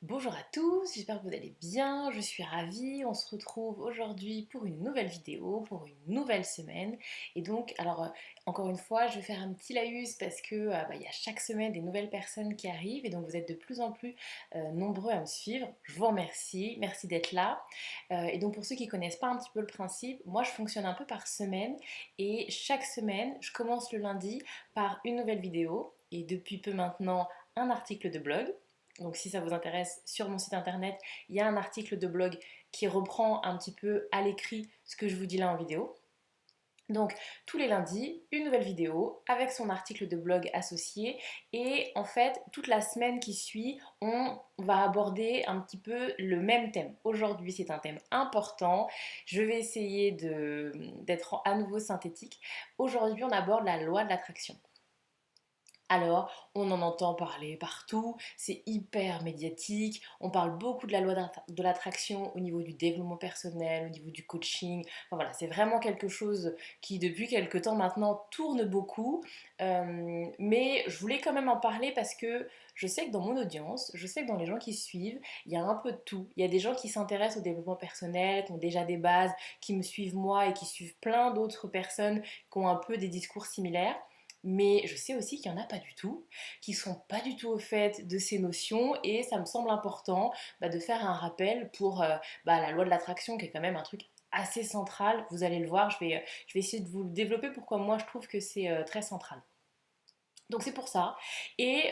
Bonjour à tous, j'espère que vous allez bien, je suis ravie, on se retrouve aujourd'hui pour une nouvelle vidéo, pour une nouvelle semaine. Et donc, encore une fois, je vais faire un petit laïus parce que il y a chaque semaine des nouvelles personnes qui arrivent et donc vous êtes de plus en plus nombreux à me suivre. Je vous remercie, merci d'être là. Et donc pour ceux qui ne connaissent pas un petit peu le principe, moi je fonctionne un peu par semaine et chaque semaine, je commence le lundi par une nouvelle vidéo et depuis peu maintenant un article de blog. Donc si ça vous intéresse, sur mon site internet, il y a un article de blog qui reprend un petit peu à l'écrit ce que je vous dis là en vidéo. Donc tous les lundis, une nouvelle vidéo avec son article de blog associé et en fait toute la semaine qui suit, on va aborder un petit peu le même thème. Aujourd'hui c'est un thème important, je vais essayer d'être à nouveau synthétique. Aujourd'hui on aborde la loi de l'attraction. Alors, on en entend parler partout, c'est hyper médiatique, on parle beaucoup de la loi de l'attraction au niveau du développement personnel, au niveau du coaching. Enfin voilà, c'est vraiment quelque chose qui depuis quelques temps maintenant tourne beaucoup. Mais je voulais quand même en parler parce que je sais que dans mon audience, je sais que dans les gens qui suivent, il y a un peu de tout. Il y a des gens qui s'intéressent au développement personnel, qui ont déjà des bases, qui me suivent moi et qui suivent plein d'autres personnes qui ont un peu des discours similaires. Mais je sais aussi qu'il n'y en a pas du tout, qui ne sont pas du tout au fait de ces notions et ça me semble important de faire un rappel pour la loi de l'attraction qui est quand même un truc assez central. Vous allez le voir, je vais essayer de vous le développer pourquoi moi je trouve que c'est très central. Donc c'est pour ça. Et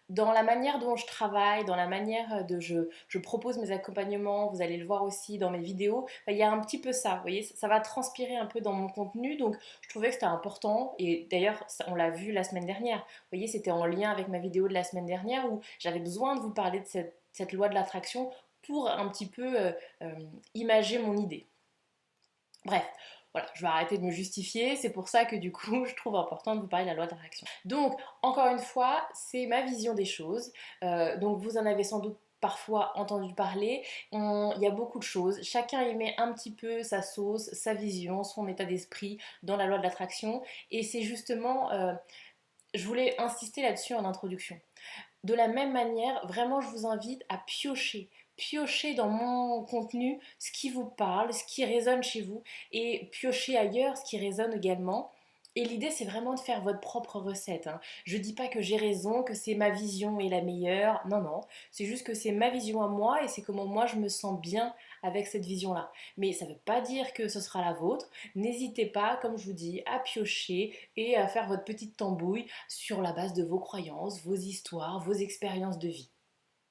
dans la manière dont je travaille, dans la manière de je propose mes accompagnements, vous allez le voir aussi dans mes vidéos, il y a un petit peu ça, vous voyez, ça va transpirer un peu dans mon contenu, donc je trouvais que c'était important, et d'ailleurs on l'a vu la semaine dernière, vous voyez, c'était en lien avec ma vidéo de la semaine dernière où j'avais besoin de vous parler de cette loi de l'attraction pour un petit peu imager mon idée. Bref, voilà, je vais arrêter de me justifier, c'est pour ça que du coup je trouve important de vous parler de la loi d'attraction. Donc, encore une fois, c'est ma vision des choses, donc vous en avez sans doute parfois entendu parler, il y a beaucoup de choses, chacun y met un petit peu sa sauce, sa vision, son état d'esprit dans la loi de l'attraction, et c'est justement, je voulais insister là-dessus en introduction. De la même manière, vraiment, je vous invite à piocher dans mon contenu ce qui vous parle, ce qui résonne chez vous, et piocher ailleurs ce qui résonne également. Et l'idée, c'est vraiment de faire votre propre recette, hein. Je dis pas que j'ai raison, que c'est ma vision est la meilleure. Non, non. C'est juste que c'est ma vision à moi et c'est comment moi je me sens bien avec cette vision-là. Mais ça ne veut pas dire que ce sera la vôtre. N'hésitez pas, comme je vous dis, à piocher et à faire votre petite tambouille sur la base de vos croyances, vos histoires, vos expériences de vie.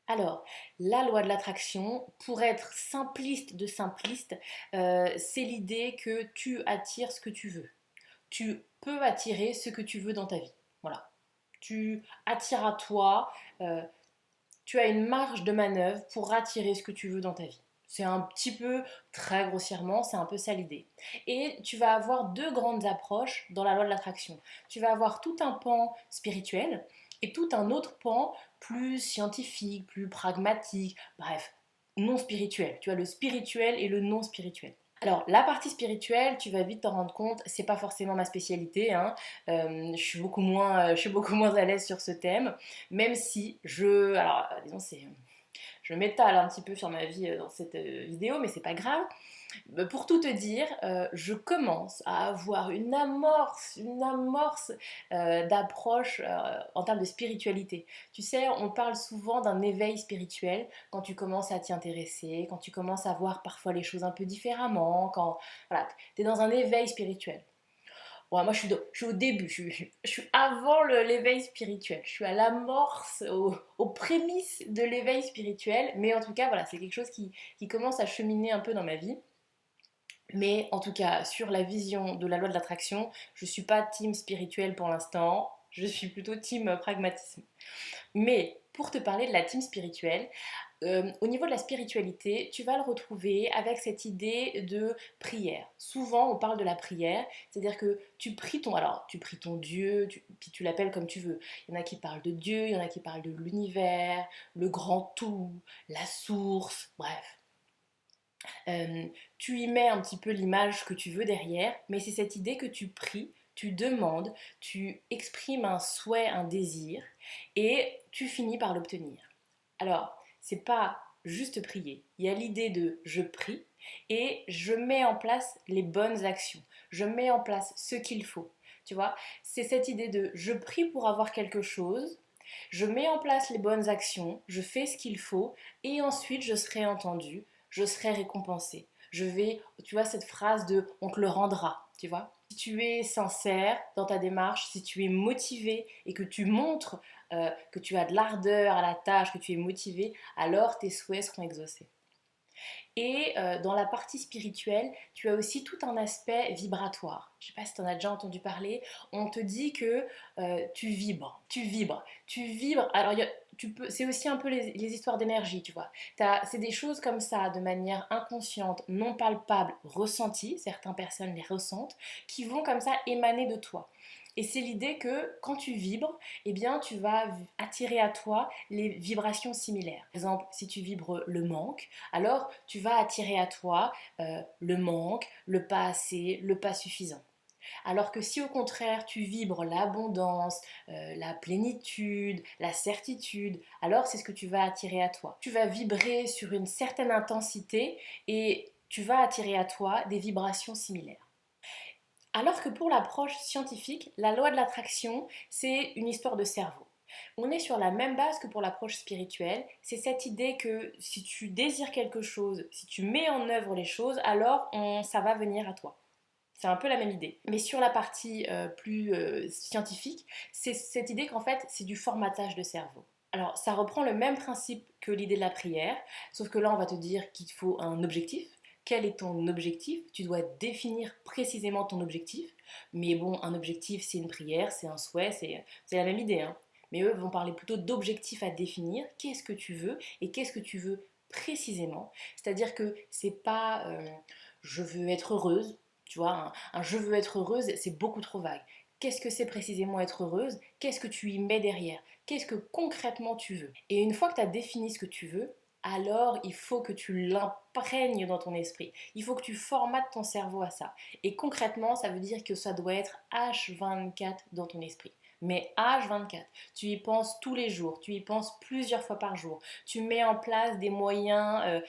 Alors, la loi de l'attraction, pour être simpliste de simpliste, c'est l'idée que tu attires ce que tu veux. Tu peux attirer ce que tu veux dans ta vie. Voilà. Tu attires à toi, euh, tu as une marge de manœuvre pour attirer ce que tu veux dans ta vie. C'est un petit peu, très grossièrement, c'est un peu ça l'idée. Et tu vas avoir deux grandes approches dans la loi de l'attraction. Tu vas avoir tout un pan spirituel et tout un autre pan plus scientifique, plus pragmatique, bref, non spirituel. Tu as le spirituel et le non spirituel. Alors, la partie spirituelle, tu vas vite t'en rendre compte, c'est pas forcément ma spécialité, hein. Je suis beaucoup moins à l'aise sur ce thème, même si disons, je m'étale un petit peu sur ma vie dans cette vidéo, mais c'est pas grave. Pour tout te dire, je commence à avoir une amorce d'approche en termes de spiritualité. Tu sais, on parle souvent d'un éveil spirituel quand tu commences à t'y intéresser, quand tu commences à voir parfois les choses un peu différemment, quand voilà, tu es dans un éveil spirituel. Ouais, moi je suis au début, je suis avant l'éveil spirituel, je suis à l'amorce, aux prémices de l'éveil spirituel, mais en tout cas voilà, c'est quelque chose qui commence à cheminer un peu dans ma vie. Mais en tout cas, sur la vision de la loi de l'attraction, je ne suis pas team spirituel pour l'instant, je suis plutôt team pragmatisme. Mais pour te parler de la team spirituelle, au niveau de la spiritualité, tu vas le retrouver avec cette idée de prière. Souvent, on parle de la prière, c'est-à-dire que tu pries ton Dieu, puis tu l'appelles comme tu veux. Il y en a qui parlent de Dieu, il y en a qui parlent de l'univers, le grand tout, la source, bref. Euh, Tu y mets un petit peu l'image que tu veux derrière, mais c'est cette idée que tu pries, tu demandes, tu exprimes un souhait, un désir, et tu finis par l'obtenir. Alors, c'est pas juste prier. Il y a l'idée de je prie et je mets en place les bonnes actions. Je mets en place ce qu'il faut. Tu vois, c'est cette idée de je prie pour avoir quelque chose, je mets en place les bonnes actions, je fais ce qu'il faut et ensuite je serai entendu, je serai récompensé. Je vais, tu vois, cette phrase de on te le rendra, tu vois. Si tu es sincère dans ta démarche, si tu es motivé et que tu montres que tu as de l'ardeur à la tâche, que tu es motivé, alors tes souhaits seront exaucés. Et dans la partie spirituelle, tu as aussi tout un aspect vibratoire. Je ne sais pas si tu en as déjà entendu parler. On te dit que tu vibres, tu vibres, tu vibres. Alors, c'est aussi un peu les histoires d'énergie, tu vois. C'est des choses comme ça, de manière inconsciente, non palpable, ressentie, certaines personnes les ressentent, qui vont comme ça émaner de toi. Et c'est l'idée que quand tu vibres, eh bien, tu vas attirer à toi les vibrations similaires. Par exemple, si tu vibres le manque, alors tu vas attirer à toi le manque, le pas assez, le pas suffisant. Alors que si au contraire tu vibres l'abondance, la plénitude, la certitude, alors c'est ce que tu vas attirer à toi. Tu vas vibrer sur une certaine intensité et tu vas attirer à toi des vibrations similaires. Alors que pour l'approche scientifique, la loi de l'attraction, c'est une histoire de cerveau. On est sur la même base que pour l'approche spirituelle, c'est cette idée que si tu désires quelque chose, si tu mets en œuvre les choses, alors ça va venir à toi. C'est un peu la même idée. Mais sur la partie plus scientifique, c'est cette idée qu'en fait, c'est du formatage de cerveau. Alors, ça reprend le même principe que l'idée de la prière, sauf que là, on va te dire qu'il te faut un objectif. Quel est ton objectif? Tu dois définir précisément ton objectif. Mais bon, un objectif, c'est une prière, c'est un souhait, c'est la même idée, hein. Mais eux vont parler plutôt d'objectifs à définir. Qu'est-ce que tu veux et qu'est-ce que tu veux précisément? C'est-à-dire que c'est pas je veux être heureuse. Tu vois, un je veux être heureuse, c'est beaucoup trop vague. Qu'est-ce que c'est précisément être heureuse? Qu'est-ce que tu y mets derrière? Qu'est-ce que concrètement tu veux? Et une fois que tu as défini ce que tu veux, alors il faut que tu l'imprègnes dans ton esprit. Il faut que tu formates ton cerveau à ça. Et concrètement, ça veut dire que ça doit être H24 dans ton esprit. Mais H24, tu y penses tous les jours, tu y penses plusieurs fois par jour. Tu mets en place des moyens,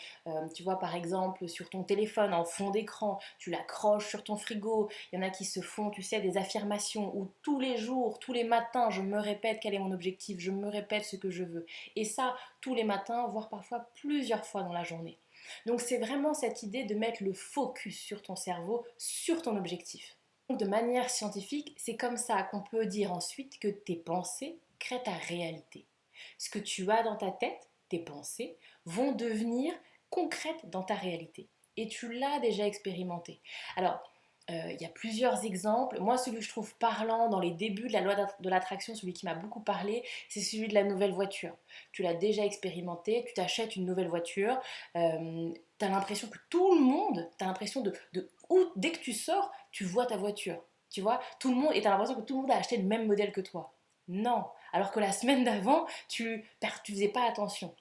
tu vois par exemple sur ton téléphone en fond d'écran, tu l'accroches sur ton frigo. Il y en a qui se font, tu sais, des affirmations où tous les jours, tous les matins, je me répète quel est mon objectif, je me répète ce que je veux. Et ça, tous les matins, voire parfois plusieurs fois dans la journée. Donc c'est vraiment cette idée de mettre le focus sur ton cerveau, sur ton objectif. Donc de manière scientifique, c'est comme ça qu'on peut dire ensuite que tes pensées créent ta réalité. Ce que tu as dans ta tête, tes pensées, vont devenir concrètes dans ta réalité. Et tu l'as déjà expérimenté. Alors, il y a plusieurs exemples. Moi, celui que je trouve parlant dans les débuts de la loi de l'attraction, celui qui m'a beaucoup parlé, c'est celui de la nouvelle voiture. Tu l'as déjà expérimenté, tu t'achètes une nouvelle voiture, tu as l'impression que tout le monde, tu as l'impression dès que tu sors, tu vois ta voiture. Tu vois, tout le monde, et tu as l'impression que tout le monde a acheté le même modèle que toi. Non, alors que la semaine d'avant, tu faisais pas attention.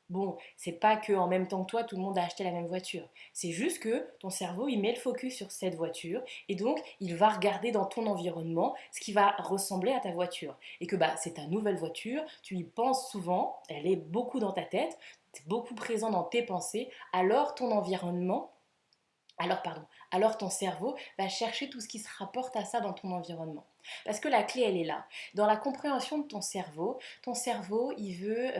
Bon, c'est pas que en même temps que toi, tout le monde a acheté la même voiture. C'est juste que ton cerveau, il met le focus sur cette voiture et donc il va regarder dans ton environnement ce qui va ressembler à ta voiture. Et que bah, c'est ta nouvelle voiture, tu y penses souvent, elle est beaucoup dans ta tête, c'est beaucoup présent dans tes pensées, alors ton environnement, alors ton cerveau va chercher tout ce qui se rapporte à ça dans ton environnement. Parce que la clé, elle est là. Dans la compréhension de ton cerveau, il veut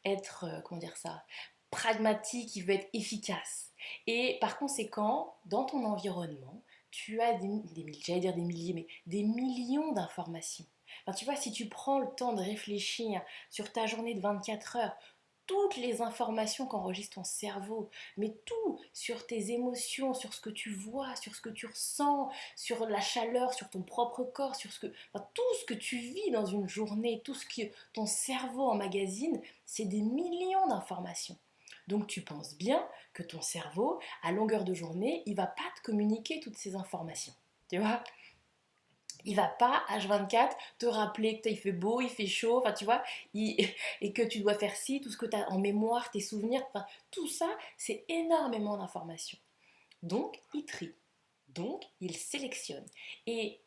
être, comment dire ça, pragmatique, il veut être efficace. Et par conséquent, dans ton environnement, tu as j'allais dire des milliers, mais des millions d'informations. Enfin, tu vois, si tu prends le temps de réfléchir sur ta journée de 24 heures, toutes les informations qu'enregistre ton cerveau, mais tout sur tes émotions, sur ce que tu vois, sur ce que tu ressens, sur la chaleur, sur ton propre corps, tout ce que tu vis dans une journée, tout ce que ton cerveau emmagasine, c'est des millions d'informations. Donc tu penses bien que ton cerveau, à longueur de journée, il va pas te communiquer toutes ces informations. Tu vois, il va pas H24 te rappeler que il fait beau, il fait chaud, enfin tu vois, et que tu dois faire ci, tout ce que tu as en mémoire, tes souvenirs, enfin tout ça, c'est énormément d'informations. Donc il trie, donc il sélectionne. Et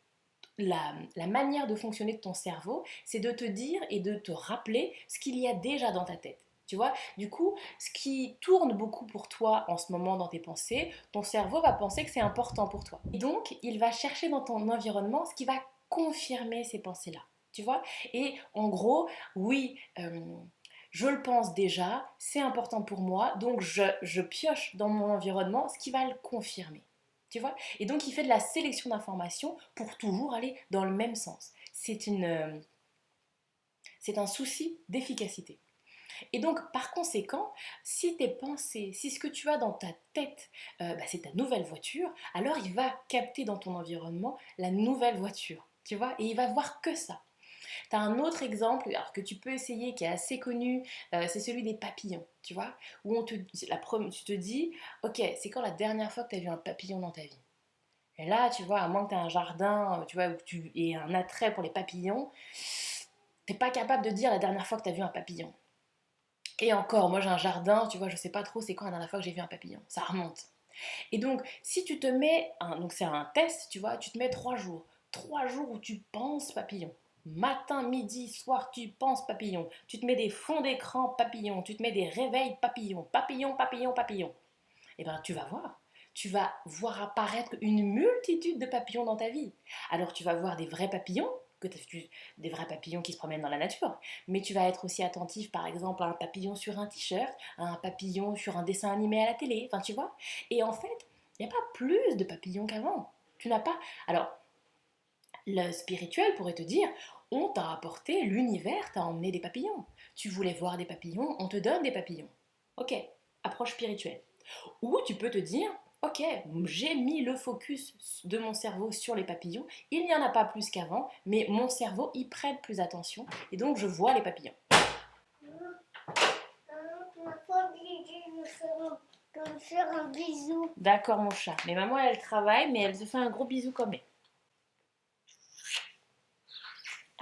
la manière de fonctionner de ton cerveau, c'est de te dire et de te rappeler ce qu'il y a déjà dans ta tête. Tu vois, du coup, ce qui tourne beaucoup pour toi en ce moment dans tes pensées, ton cerveau va penser que c'est important pour toi. Et donc, il va chercher dans ton environnement ce qui va confirmer ces pensées-là. Tu vois. Et en gros, oui, je le pense déjà, c'est important pour moi, donc je pioche dans mon environnement ce qui va le confirmer. Tu vois. Et donc, il fait de la sélection d'informations pour toujours aller dans le même sens. C'est un souci d'efficacité. Et donc, par conséquent, si tes pensées, si ce que tu as dans ta tête, c'est ta nouvelle voiture, alors il va capter dans ton environnement la nouvelle voiture, tu vois, et il va voir que ça. Tu as un autre exemple alors que tu peux essayer, qui est assez connu, c'est celui des papillons, tu vois, où tu te dis, ok, c'est quand la dernière fois que tu as vu un papillon dans ta vie? Et là, tu vois, à moins que tu aies un jardin, tu vois, où tu aies un attrait pour les papillons, t'es pas capable de dire la dernière fois que tu as vu un papillon. Et encore, moi j'ai un jardin, tu vois, je sais pas trop c'est quand la dernière fois que j'ai vu un papillon. Ça remonte. Et donc, si tu te mets, donc c'est un test, tu vois, tu te mets 3 jours. 3 jours où tu penses papillon. Matin, midi, soir, tu penses papillon. Tu te mets des fonds d'écran papillon. Tu te mets des réveils papillon. Papillon, papillon, papillon. Eh bien, tu vas voir. Tu vas voir apparaître une multitude de papillons dans ta vie. Alors, tu vas voir des vrais papillons, des vrais papillons qui se promènent dans la nature, mais tu vas être aussi attentif, par exemple, à un papillon sur un t-shirt, à un papillon sur un dessin animé à la télé, enfin, tu vois. Et en fait, il n'y a pas plus de papillons qu'avant. Tu n'as pas. Alors, le spirituel pourrait te dire, on t'a apporté, l'univers t'a emmené des papillons. Tu voulais voir des papillons, on te donne des papillons. Ok, approche spirituelle. Ou tu peux te dire, ok, j'ai mis le focus de mon cerveau sur les papillons, il n'y en a pas plus qu'avant, mais mon cerveau y prête plus attention, et donc je vois les papillons. Tu m'as pas obligé de me faire un bisou. D'accord mon chat, mais maman elle travaille, mais elle se fait un gros bisou quand même.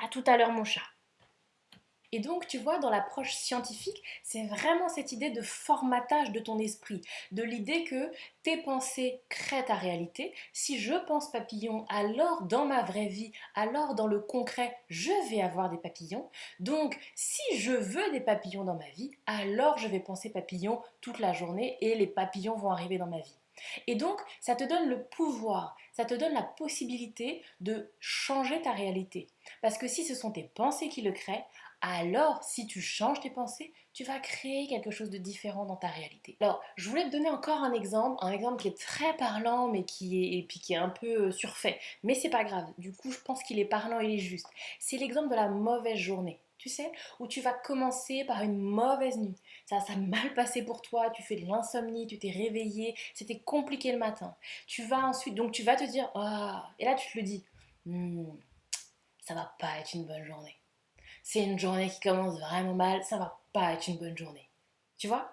À tout à l'heure mon chat. Et donc, tu vois, dans l'approche scientifique, c'est vraiment cette idée de formatage de ton esprit, de l'idée que tes pensées créent ta réalité. Si je pense papillon, alors dans ma vraie vie, alors dans le concret, je vais avoir des papillons. Donc, si je veux des papillons dans ma vie, alors je vais penser papillon toute la journée et les papillons vont arriver dans ma vie. Et donc, ça te donne le pouvoir, ça te donne la possibilité de changer ta réalité. Parce que si ce sont tes pensées qui le créent, alors si tu changes tes pensées, tu vas créer quelque chose de différent dans ta réalité. Alors, je voulais te donner encore un exemple qui est très parlant, mais qui est un peu surfait. Mais c'est pas grave, du coup, je pense qu'il est parlant, il est juste. C'est l'exemple de la mauvaise journée. Tu sais, où tu vas commencer par une mauvaise nuit. Ça a mal passé pour toi, tu fais de l'insomnie, tu t'es réveillé, c'était compliqué le matin. Tu vas ensuite, donc tu vas te dire, ah, et là tu te le dis, hmm, ça va pas être une bonne journée. C'est une journée qui commence vraiment mal, ça va pas être une bonne journée. Tu vois?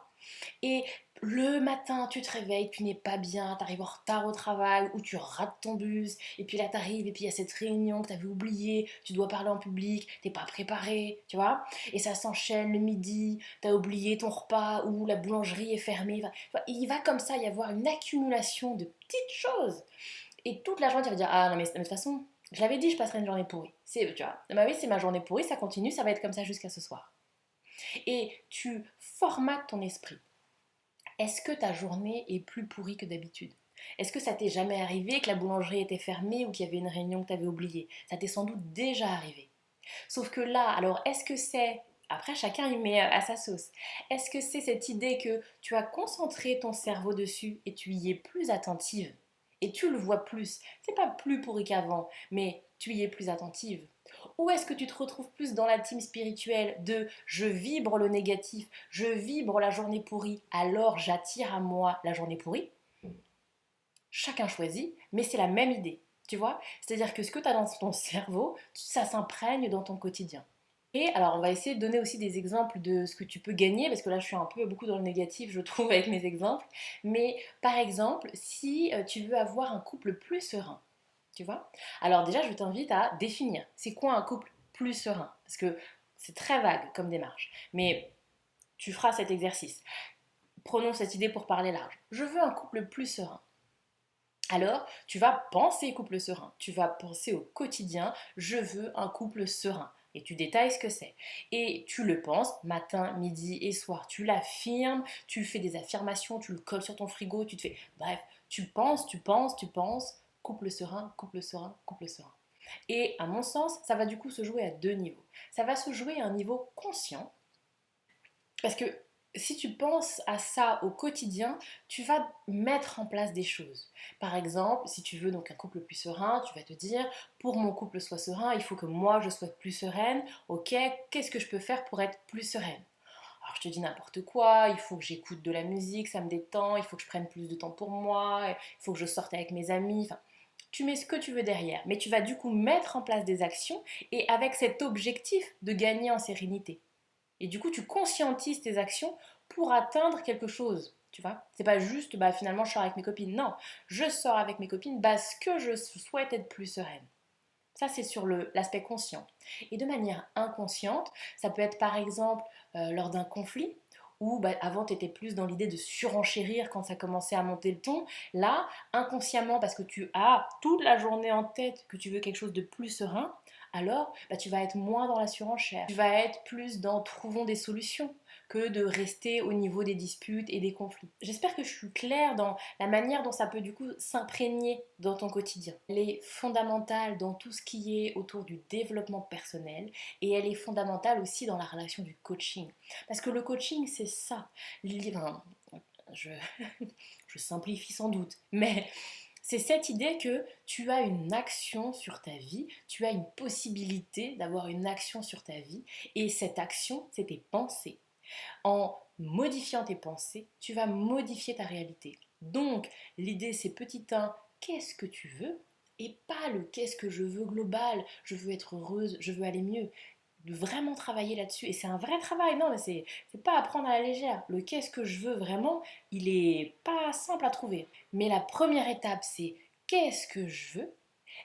Et le matin, tu te réveilles, tu n'es pas bien, tu arrives en retard au travail ou tu rates ton bus, et puis là tu arrives et puis il y a cette réunion que tu avais oubliée, tu dois parler en public, t'es pas préparé, tu vois, et ça s'enchaîne le midi, tu as oublié ton repas ou la boulangerie est fermée, enfin, il va comme ça y avoir une accumulation de petites choses, et toute la journée tu vas dire ah non mais de toute façon, je l'avais dit, je passerai une journée pourrie, tu vois, bah oui c'est ma journée pourrie, ça continue, ça va être comme ça jusqu'à ce soir, et tu formates ton esprit. Est-ce que ta journée est plus pourrie que d'habitude? Est-ce que ça t'est jamais arrivé que la boulangerie était fermée ou qu'il y avait une réunion que tu avais oubliée? Ça t'est sans doute déjà arrivé. Sauf que là, alors est-ce que c'est... Après, chacun y met à sa sauce. Est-ce que c'est cette idée que tu as concentré ton cerveau dessus et tu y es plus attentive et tu le vois plus? C'est pas plus pourri qu'avant, mais tu y es plus attentive. Ou est-ce que tu te retrouves plus dans la team spirituelle de je vibre le négatif, je vibre la journée pourrie, alors j'attire à moi la journée pourrie? Chacun choisit, mais c'est la même idée, tu vois? C'est-à-dire que ce que tu as dans ton cerveau, ça s'imprègne dans ton quotidien. Et alors, on va essayer de donner aussi des exemples de ce que tu peux gagner, parce que là, je suis un peu beaucoup dans le négatif, je trouve, avec mes exemples. Mais par exemple, si tu veux avoir un couple plus serein, tu vois? Alors déjà, je t'invite à définir, c'est quoi un couple plus serein? Parce que c'est très vague comme démarche, mais tu feras cet exercice. Prenons cette idée pour parler large. Je veux un couple plus serein. Alors, tu vas penser couple serein, tu vas penser au quotidien, je veux un couple serein. Et tu détailles ce que c'est. Et tu le penses matin, midi et soir. Tu l'affirmes, tu fais des affirmations, tu le colles sur ton frigo, tu te fais... Bref, tu penses, tu penses, tu penses. Couple serein, couple serein, couple serein. Et à mon sens, ça va du coup se jouer à deux niveaux. Ça va se jouer à un niveau conscient, parce que si tu penses à ça au quotidien, tu vas mettre en place des choses. Par exemple, si tu veux donc un couple plus serein, tu vas te dire, pour mon couple soit serein, il faut que moi je sois plus sereine. Ok, qu'est-ce que je peux faire pour être plus sereine? Alors je te dis n'importe quoi, il faut que j'écoute de la musique, ça me détend, il faut que je prenne plus de temps pour moi, il faut que je sorte avec mes amis, enfin, tu mets ce que tu veux derrière, mais tu vas du coup mettre en place des actions et avec cet objectif de gagner en sérénité. Et du coup, tu conscientises tes actions pour atteindre quelque chose. Tu vois, c'est pas juste bah finalement je sors avec mes copines. Non, je sors avec mes copines parce que je souhaite être plus sereine. Ça, c'est sur l'aspect conscient. Et de manière inconsciente, ça peut être par exemple lors d'un conflit, où bah, avant tu étais plus dans l'idée de surenchérir quand ça commençait à monter le ton. Là, inconsciemment, parce que tu as toute la journée en tête que tu veux quelque chose de plus serein, alors bah, tu vas être moins dans la surenchère. Tu vas être plus dans trouvons des solutions que de rester au niveau des disputes et des conflits. J'espère que je suis claire dans la manière dont ça peut du coup s'imprégner dans ton quotidien. Elle est fondamentale dans tout ce qui est autour du développement personnel et elle est fondamentale aussi dans la relation du coaching. Parce que le coaching, c'est ça. Enfin, je, je simplifie sans doute, mais c'est cette idée que tu as une action sur ta vie, tu as une possibilité d'avoir une action sur ta vie, et cette action, c'est tes pensées. En modifiant tes pensées, tu vas modifier ta réalité. Donc, l'idée, c'est petit 1, qu'est-ce que tu veux? Et pas le qu'est-ce que je veux global, je veux être heureuse, je veux aller mieux. De vraiment travailler là-dessus. Et c'est un vrai travail, non, mais c'est pas à prendre à la légère. Le qu'est-ce que je veux vraiment, il est pas simple à trouver. Mais la première étape, c'est qu'est-ce que je veux?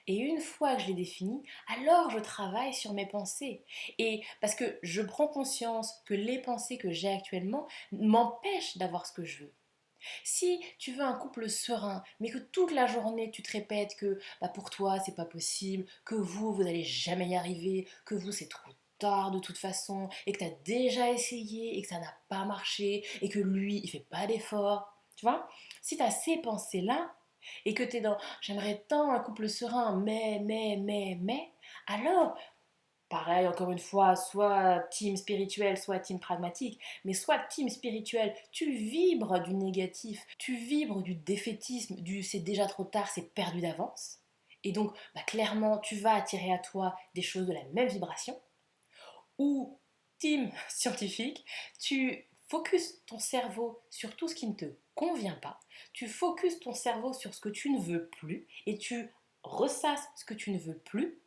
Et une fois que je l'ai défini, alors je travaille sur mes pensées. Et parce que je prends conscience que les pensées que j'ai actuellement m'empêchent d'avoir ce que je veux. Si tu veux un couple serein, mais que toute la journée tu te répètes que bah, pour toi c'est pas possible, que vous n'allez jamais y arriver, que vous c'est trop tard de toute façon, et que tu as déjà essayé et que ça n'a pas marché, et que lui il fait pas d'effort, tu vois, si tu as ces pensées-là, et que tu es dans j'aimerais tant un couple serein, mais, alors pareil, encore une fois, soit team spirituel, soit team pragmatique, mais soit team spirituel, tu vibres du négatif, tu vibres du défaitisme, du c'est déjà trop tard, c'est perdu d'avance. Et donc, bah, clairement, tu vas attirer à toi des choses de la même vibration. Ou team scientifique, tu focuses ton cerveau sur tout ce qui ne te convient pas, tu focuses ton cerveau sur ce que tu ne veux plus et tu ressasses ce que tu ne veux plus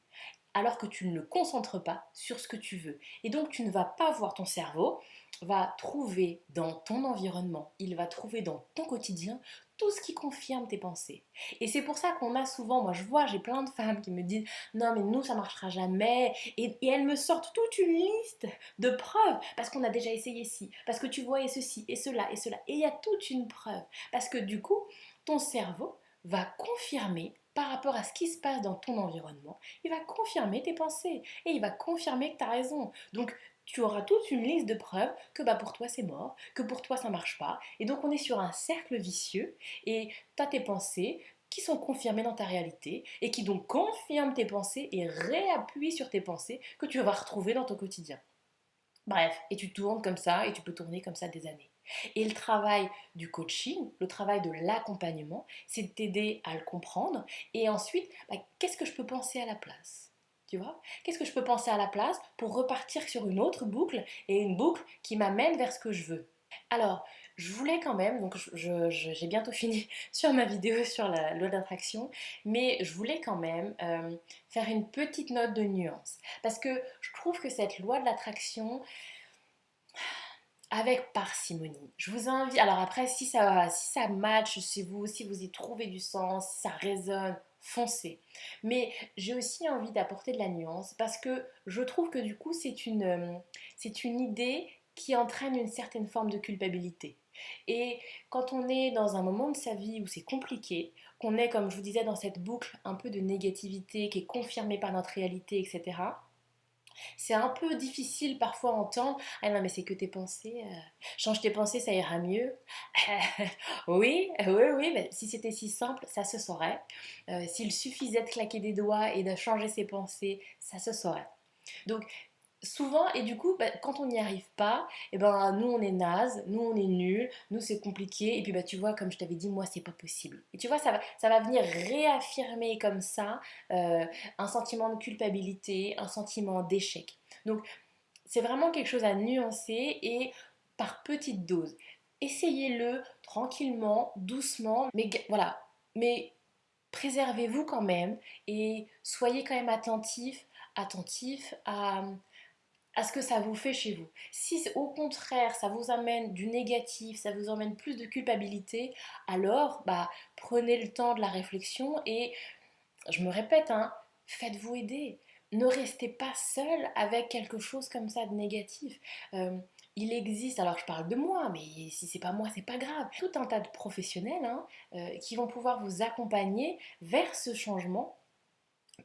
alors que tu ne le concentres pas sur ce que tu veux. Et donc tu ne vas pas voir ton cerveau, va trouver dans ton environnement, il va trouver dans ton quotidien tout ce qui confirme tes pensées. Et c'est pour ça qu'on a souvent, moi je vois, j'ai plein de femmes qui me disent non mais nous ça marchera jamais et elles me sortent toute une liste de preuves parce qu'on a déjà essayé ci, parce que tu voyais ceci et cela et il y a toute une preuve parce que du coup ton cerveau va confirmer par rapport à ce qui se passe dans ton environnement, il va confirmer tes pensées et il va confirmer que tu as raison. Donc tu auras toute une liste de preuves que bah, pour toi c'est mort, que pour toi ça marche pas. Et donc on est sur un cercle vicieux et tu as tes pensées qui sont confirmées dans ta réalité et qui donc confirment tes pensées et réappuient sur tes pensées que tu vas retrouver dans ton quotidien. Bref, et tu tournes comme ça et tu peux tourner comme ça des années. Et le travail du coaching, le travail de l'accompagnement, c'est de t'aider à le comprendre et ensuite, bah, qu'est-ce que je peux penser à la place? Tu vois? Qu'est-ce que je peux penser à la place pour repartir sur une autre boucle et une boucle qui m'amène vers ce que je veux? Alors, je voulais quand même, donc j'ai bientôt fini sur ma vidéo sur la loi d'attraction, mais je voulais quand même faire une petite note de nuance. Parce que je trouve que cette loi de l'attraction, avec parcimonie. Je vous invite. Alors après, si ça match si vous y trouvez du sens, si ça résonne, foncez. Mais j'ai aussi envie d'apporter de la nuance parce que je trouve que du coup, c'est une idée qui entraîne une certaine forme de culpabilité. Et quand on est dans un moment de sa vie où c'est compliqué, qu'on est, comme je vous disais, dans cette boucle un peu de négativité qui est confirmée par notre réalité, etc., C'est un peu difficile parfois à entendre. Ah non, mais c'est que tes pensées. Change tes pensées, ça ira mieux. Oui, oui, oui, mais si c'était si simple, ça se saurait. S'il suffisait de claquer des doigts et de changer ses pensées, ça se saurait. Donc, souvent, et du coup, bah, quand on n'y arrive pas, et ben nous on est naze, nous on est nul, nous c'est compliqué, et puis bah tu vois, comme je t'avais dit, moi c'est pas possible. Et tu vois, ça va venir réaffirmer comme ça un sentiment de culpabilité, un sentiment d'échec. Donc c'est vraiment quelque chose à nuancer et par petites doses. Essayez-le tranquillement, doucement, mais voilà, mais préservez-vous quand même et soyez quand même attentif à ce que ça vous fait chez vous. Si au contraire ça vous amène du négatif, ça vous emmène plus de culpabilité, alors bah, prenez le temps de la réflexion et je me répète, hein, faites-vous aider. Ne restez pas seul avec quelque chose comme ça de négatif. Euh, il existe, alors je parle de moi, mais si c'est pas moi, c'est pas grave. Tout un tas de professionnels hein, qui vont pouvoir vous accompagner vers ce changement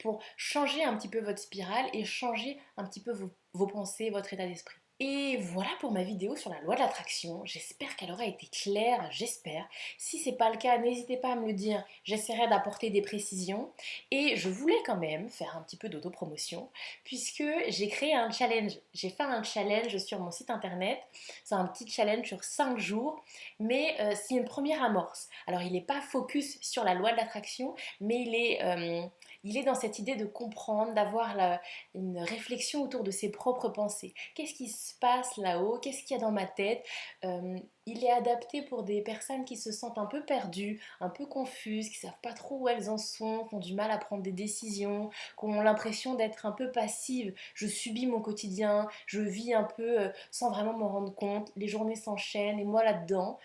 pour changer un petit peu votre spirale et changer un petit peu vos pensées, votre état d'esprit. Et voilà pour ma vidéo sur la loi de l'attraction. J'espère qu'elle aura été claire, j'espère. Si c'est pas le cas, n'hésitez pas à me le dire. J'essaierai d'apporter des précisions. Et je voulais quand même faire un petit peu d'autopromotion puisque j'ai créé un challenge. J'ai fait un challenge sur mon site internet. C'est un petit challenge sur 5 jours, mais c'est une première amorce. Alors il n'est pas focus sur la loi de l'attraction, mais il est dans cette idée de comprendre, d'avoir une réflexion autour de ses propres pensées. Qu'est-ce qui se passe là-haut? Qu'est-ce qu'il y a dans ma tête? Il est adapté pour des personnes qui se sentent un peu perdues, un peu confuses, qui ne savent pas trop où elles en sont, qui ont du mal à prendre des décisions, qui ont l'impression d'être un peu passives. Je subis mon quotidien, je vis un peu sans vraiment m'en rendre compte, les journées s'enchaînent et moi là-dedans.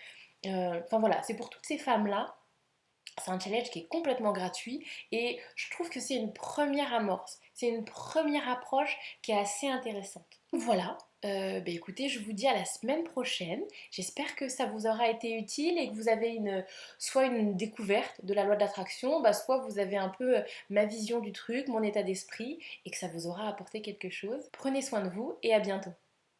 Enfin voilà, c'est pour toutes ces femmes-là. C'est un challenge qui est complètement gratuit et je trouve que c'est une première amorce, c'est une première approche qui est assez intéressante. Voilà, bah écoutez, je vous dis à la semaine prochaine. J'espère que ça vous aura été utile et que vous avez soit une découverte de la loi de l'attraction, bah soit vous avez un peu ma vision du truc, mon état d'esprit et que ça vous aura apporté quelque chose. Prenez soin de vous et à bientôt.